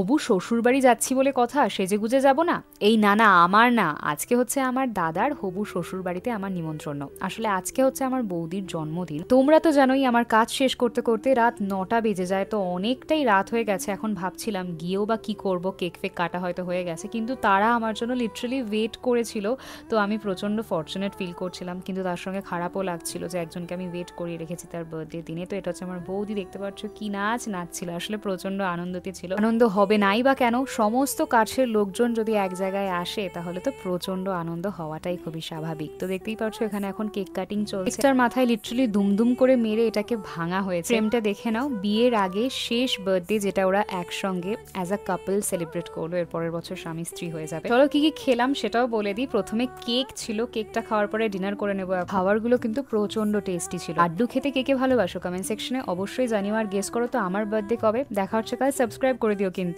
হবু শ্বশুরবাড়ি যাচ্ছি বলে কথা, সেজেগুজে যাব না? এই না না, আমার না, আজকে হচ্ছে আমার দাদার হবু শ্বশুরবাড়িতে আমার নিমন্ত্রণ। আসলে আজকে হচ্ছে আমার বৌদির জন্মদিন। তোমরা তো জানোই আমার কাজ শেষ করতে করতে রাত 9টা বেজে যায়, তো অনেকটাই রাত হয়ে গেছে। এখন ভাবছিলাম গিয়েও বা কি করব, কেক ফেক কাটা হয়তো হয়ে গেছে, কিন্তু তারা আমার জন্য লিটারালি ওয়েট করেছিল। তো আমি প্রচন্ড ফর্চুনেট ফিল করছিলাম, কিন্তু তার সঙ্গে খারাপও লাগছিল যে একজনকে আমি ওয়েট করিয়ে রেখেছি তার বার্থডে দিনে। তো এটা হচ্ছে আমার বৌদি, দেখতে পাচ্ছ কি নাচ নাচছিল, আসলে প্রচন্ড আনন্দতে ছিল। আনন্দ হবে নাই বা কেন, সমস্ত কাছের লোকজন যদি এক জায়গায় আসে তাহলে তো প্রচন্ড আনন্দ হওয়াটাই খুবই স্বাভাবিক। তো দেখতেই পাচ্ছ এখানে এখন কেক কাটিং চলছে, তার মাথায় লিটারালি দুমদুম করে মেরে এটাকে ভাঙা হয়েছে। ফ্রেমটা দেখে নাও, বিয়ের আগে শেষ বার্থডে যেটা ওরা একসঙ্গে অ্যাজ আ কাপল সেলিব্রেট করলো, এর পরের বছর স্বামী স্ত্রী হয়ে যাবে। চলো কি কি খেলাম সেটাও বলে দিই। প্রথমে কেক ছিল, কেকটা খাওয়ার পরে ডিনার করে নেবো। খাবারগুলো কিন্তু প্রচন্ড টেস্টি ছিল। লাড্ডু খেতে কে কে ভালোবাসো কমেন্ট সেকশনে অবশ্যই জানিও, আর গেস করো তো আমার বার্থডে কবে। দেখা হচ্ছে কাল, সাবস্ক্রাইব করে দিও কিন্তু।